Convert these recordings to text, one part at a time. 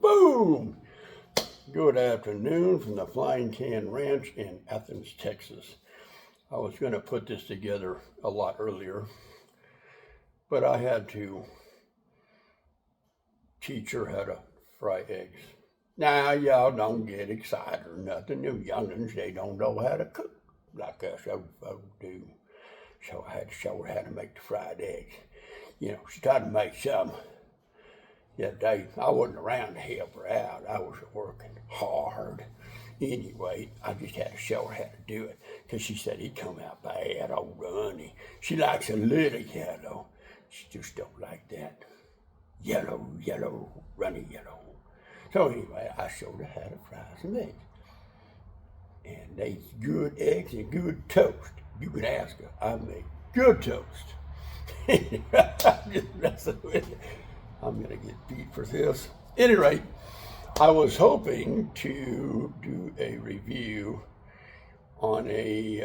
Boom! Good afternoon from the Flying Can Ranch in Athens, Texas. I was going to put this together a lot earlier, but I had to teach her how to fry eggs. Now, y'all don't get excited or nothing. Them young'uns, they don't know how to cook like us old folks do. So I had to show her how to make the fried eggs. You know, she tried to make some the other day. I wasn't around to help her out. I was working hard. Anyway, I just had to show her how to do it because she said he'd come out bad, old honey. She likes a little yellow. She just don't like that yellow, runny yellow. So anyway, I showed her how to fry some eggs. And they good eggs and good toast. You can ask her. I make good toast. I'm just messing with you. I'm going to get beat for this. At any rate, I was hoping to do a review on a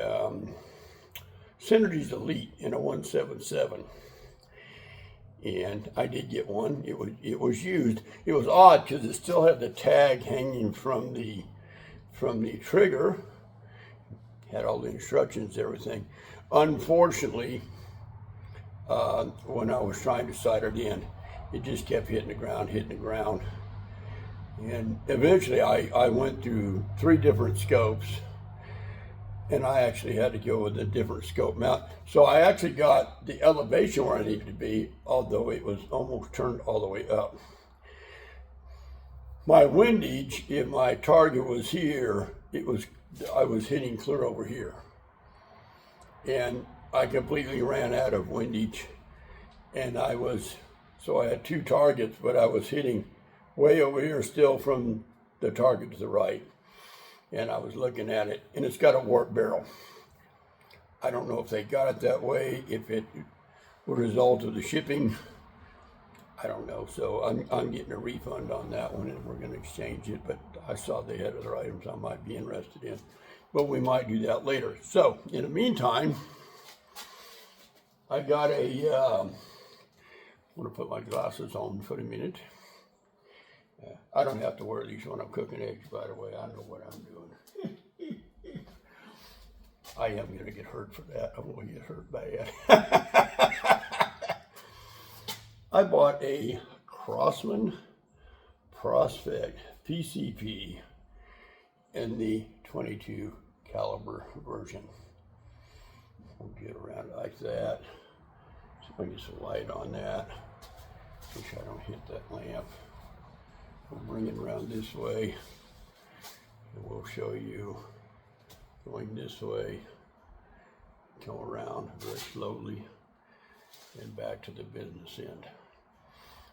Synergies Elite in a 177. And I did get one. It was used. It was odd because it still had the tag hanging from the trigger. Had all the instructions, everything. Unfortunately, when I was trying to sight it in, it just kept hitting the ground. And eventually I went through 3 different scopes, and I actually had to go with a different scope mount. So I actually got the elevation where I needed to be, although it was almost turned all the way up. My windage, if my target was here, I was hitting clear over here. And I completely ran out of windage, and so I had 2 targets, but I was hitting way over here still from the target to the right. And I was looking at it, and it's got a warp barrel. I don't know if they got it that way, if it was a result of the shipping. I don't know, so I'm getting a refund on that one, and we're going to exchange it, but I saw they had other items I might be interested in, but we might do that later. So, in the meantime, I got I'm going to put my glasses on for a minute. I don't have to wear these when I'm cooking eggs, by the way. I know what I'm doing. I am going to get hurt for that. I'm going to get hurt bad. I bought a Crosman Prospect PCP in the 22 caliber version. We'll get around it like that. So I get some light on that. Make sure I don't hit that lamp. We'll bring it around this way, and we'll show you going this way, come around very slowly, and back to the business end.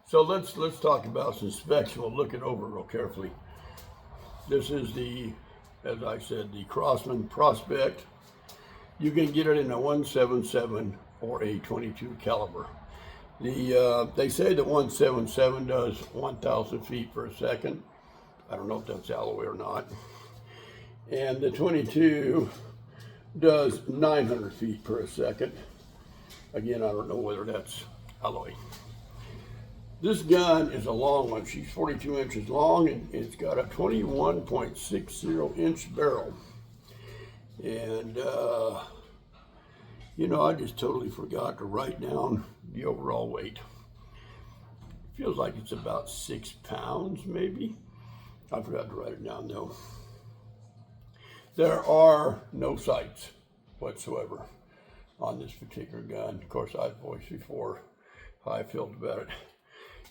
So let's talk about some specs. We'll look it over real carefully. This is as I said, the Crosman Prospect. You can get it in a 177 or a 22 caliber. They say the 177 does 1,000 feet per second. I don't know if that's alloy or not. And the 22 does 900 feet per second. Again, I don't know whether that's alloy. This gun is a long one. She's 42 inches long, and it's got a 21.60 inch barrel. And I just totally forgot to write down the overall weight. Feels like it's about 6 pounds, maybe. I forgot to write it down though. There are no sights whatsoever on this particular gun. Of course, I've voiced before how I felt about it.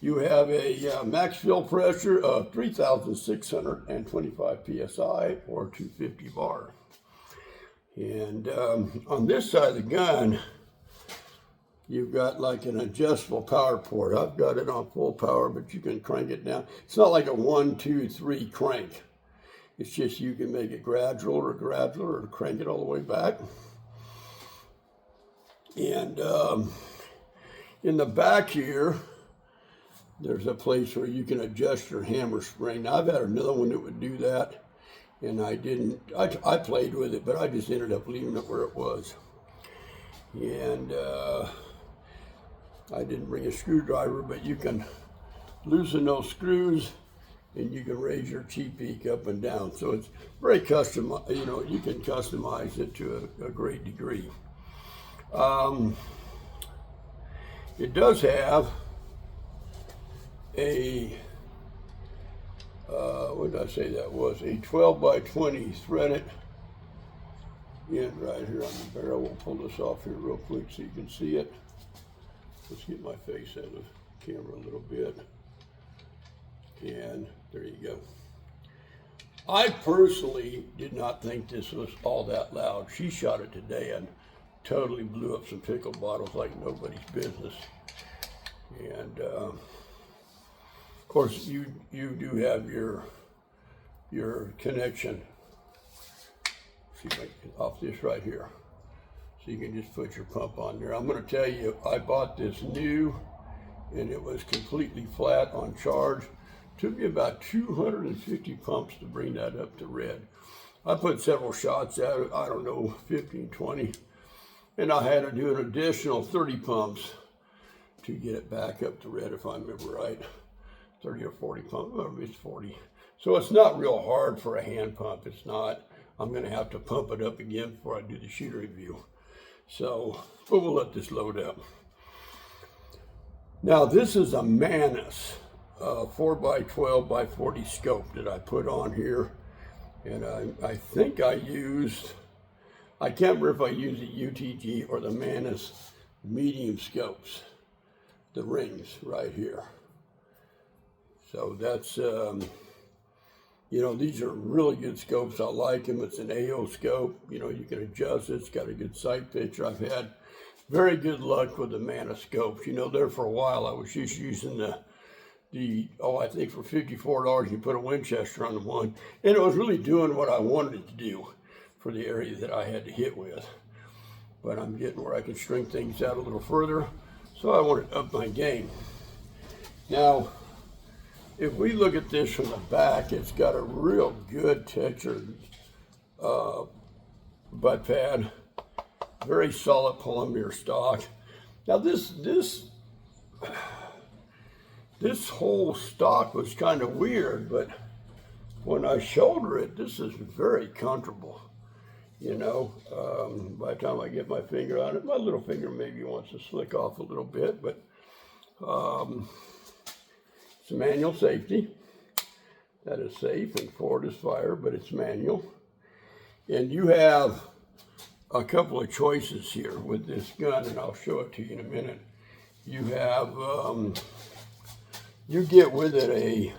You have a max fill pressure of 3,625 PSI or 250 bar. And on this side of the gun, you've got like an adjustable power port. I've got it on full power, but you can crank it down. It's not like a 1, 2, 3 crank. It's just you can make it gradual or crank it all the way back. And in the back here, there's a place where you can adjust your hammer spring. Now, I've had another one that would do that, and I didn't. I played with it, but I just ended up leaving it where it was. And I didn't bring a screwdriver, but you can loosen those screws and you can raise your cheek peak up and down. So it's very custom, you know, you can customize it to a great degree. It does have a, what did I say that was? A 12 by 20 threaded end right here on the barrel. We'll pull this off here real quick so you can see it. Let's get my face out of the camera a little bit. And there you go. I personally did not think this was all that loud. She shot it today and totally blew up some pickle bottles like nobody's business. And of course, you do have your connection. See if I can get off this right here. So you can just put your pump on there. I'm going to tell you, I bought this new, and it was completely flat on charge. Took me about 250 pumps to bring that up to red. I put several shots at it, I don't know, 15, 20. And I had to do an additional 30 pumps to get it back up to red, if I remember right. 30 or 40 pumps, maybe it's 40. So it's not real hard for a hand pump, it's not. I'm gonna have to pump it up again before I do the shooter review. So, but we'll let this load up. Now this is a Manus 4 by 12 by 40 scope that I put on here. And I think I used, I can't remember if I used the UTG or the Manus medium scopes, the rings right here. So that's, you know, these are really good scopes. I like them. It's an AO scope. You know, you can adjust it. It's got a good sight picture. I've had very good luck with the Manus scopes. You know, there for a while I was just using I think for $54 you put a Winchester on the one, and it was really doing what I wanted it to do for the area that I had to hit with. But I'm getting where I can string things out a little further, so I wanted to up my game. Now, if we look at this from the back, it's got a real good textured butt pad, very solid polymer stock. Now this whole stock was kind of weird, but when I shoulder it, this is very comfortable. You know, by the time I get my finger on it, my little finger maybe wants to slick off a little bit, but it's a manual safety. That is safe, and forward is fire, but it's manual. And you have a couple of choices here with this gun, and I'll show it to you in a minute. You have, you get with it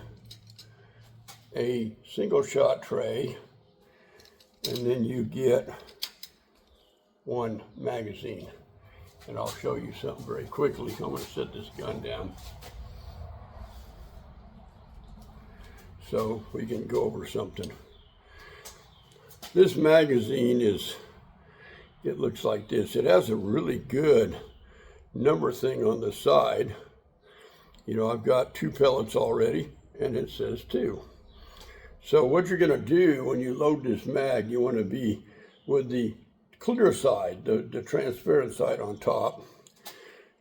a single shot tray, and then you get one magazine. And I'll show you something very quickly. I'm going to set this gun down so we can go over something. This magazine it looks like this. It has a really good number thing on the side. You know, I've got 2 pellets already, and it says 2. So what you're going to do when you load this mag, you want to be with the clear side, the transparent side on top.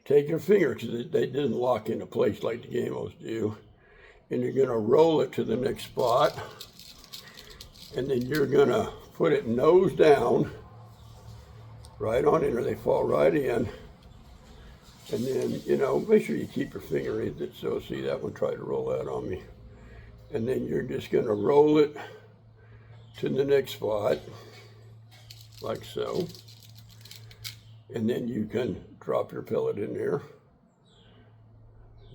Take your finger, because they didn't lock into place like the Gamos do, and you're going to roll it to the next spot, and then you're going to put it nose down right on in, or they fall right in. And then, you know, make sure you keep your finger in it. So see, that one tried to roll out on me. And then you're just going to roll it to the next spot, like so. And then you can drop your pellet in there.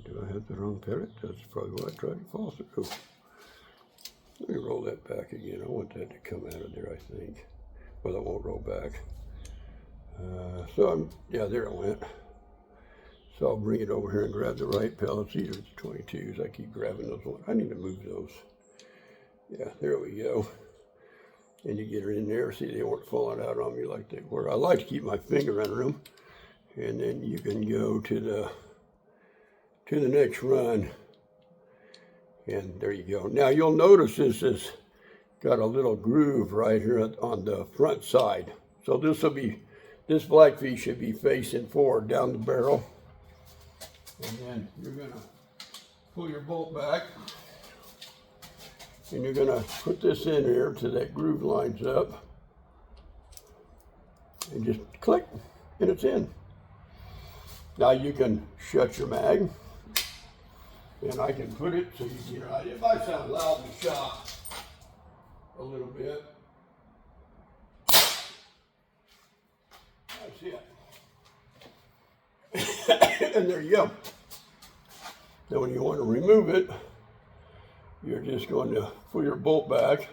Do I have the wrong pellet? That's probably what I tried to fall through. Let me roll that back again. I want that to come out of there, I think. Well, that won't roll back. Yeah, there it went. So I'll bring it over here and grab the right pellets. These are the 22s. I keep grabbing those ones. I need to move those. Yeah, there we go. And you get it in there. See, they weren't falling out on me like they were. I like to keep my finger under them. And then you can go to the next run. And there you go. Now you'll notice this has got a little groove right here on the front side. So this black piece should be facing forward down the barrel. And then you're going to pull your bolt back. And you're gonna put this in here till that groove lines up. And just click, and it's in. Now you can shut your mag. And I can put it so you can, it might sound loud in the shop a little bit. That's it. And there you go. Now when you want to remove it, you're just going to pull your bolt back.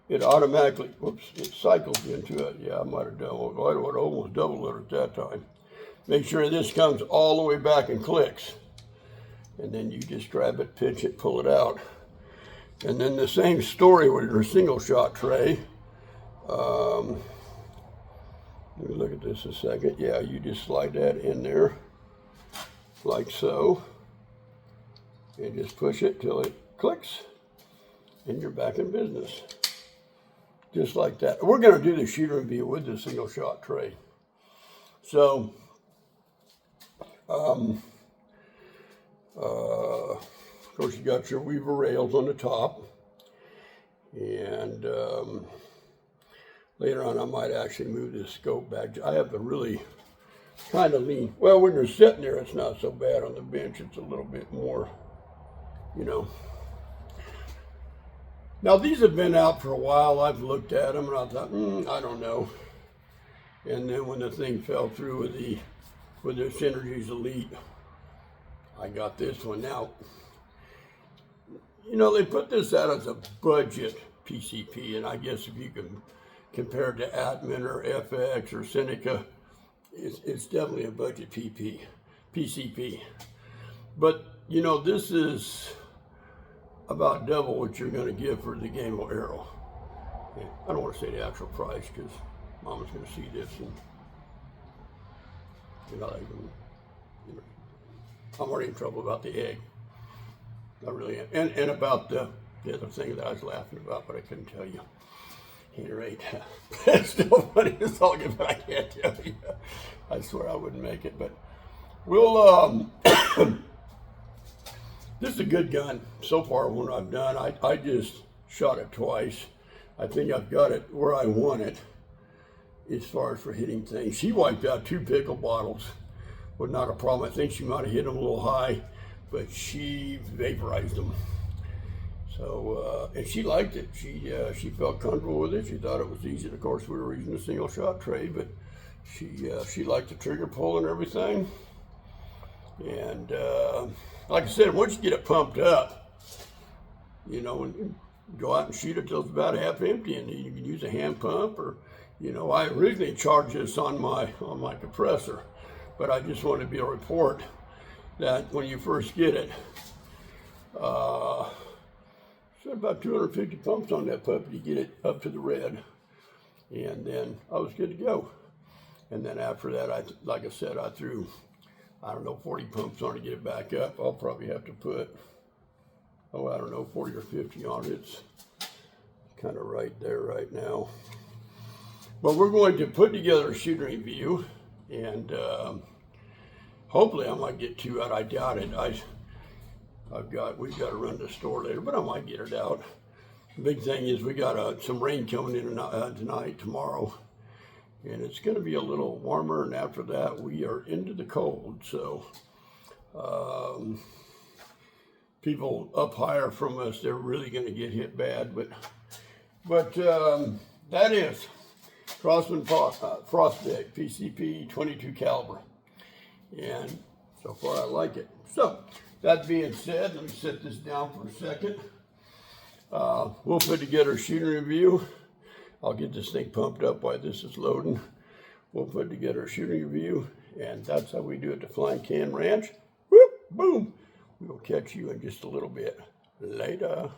It automatically, it cycles into it. Yeah, I might have done, I would have almost doubled it at that time. Make sure this comes all the way back and clicks. And then you just grab it, pinch it, pull it out. And then the same story with your single shot tray. Let me look at this a second. Yeah, you just slide that in there like so. And just push it till it clicks. And you're back in business. Just like that. We're going to do the shooter review with the single shot tray. So, of course, you got your weaver rails on the top. And later on, I might actually move this scope back. I have to really kind of lean. Well, when you're sitting there, it's not so bad. On the bench, it's a little bit more, you know. Now, these have been out for a while. I've looked at them, and I thought, I don't know. And then when the thing fell through with the Synergies Elite, I got this one out. You know, they put this out as a budget PCP, and I guess if you can compare it to Atman or FX or Seneca, it's definitely a budget PCP. But, you know, this is about double what you're going to give for the Gamble Arrow. Yeah, I don't want to say the actual price because Mama's going to see this and I'm already in trouble about the egg. I really am. And about the other thing that I was laughing about, but I couldn't tell you. At any rate, it's still funny to talk about. I can't tell you. I swear I wouldn't make it, but we'll. This is a good gun so far. What I've done, I just shot it twice. I think I've got it where I want it as far as for hitting things. She wiped out 2 pickle bottles. Was not a problem. I think she might have hit them a little high, but she vaporized them. So, and she liked it. She felt comfortable with it. She thought it was easy. Of course, we were using a single shot tray, but she liked the trigger pull and everything. And like I said, once you get it pumped up, you know, and go out and shoot it till it's about half empty, and you can use a hand pump, or, you know, I originally charged this on my compressor, but I just wanted to be a report that when you first get it, so about 250 pumps on that puppy to get it up to the red, and then I was good to go. And then after that, like I said, I threw, I don't know, 40 pumps on to get it back up. I'll probably have to put, I don't know, 40 or 50 on it. It's kind of right there right now. But we're going to put together a shooting review, and hopefully I might get 2 out. I doubt it. We've got to run to the store later, but I might get it out. The big thing is we got some rain coming in tonight, tomorrow. And it's going to be a little warmer, and after that, we are into the cold. So, people up higher from us, they're really going to get hit bad. But that is Crosman Prospect PCP 22 caliber, and so far I like it. So, that being said, let me set this down for a second. We'll put together a shooting review. I'll get this thing pumped up while this is loading. We'll put together a shooting review, and that's how we do it at the Flying Can Ranch. Whoop, boom. We'll catch you in just a little bit. Later.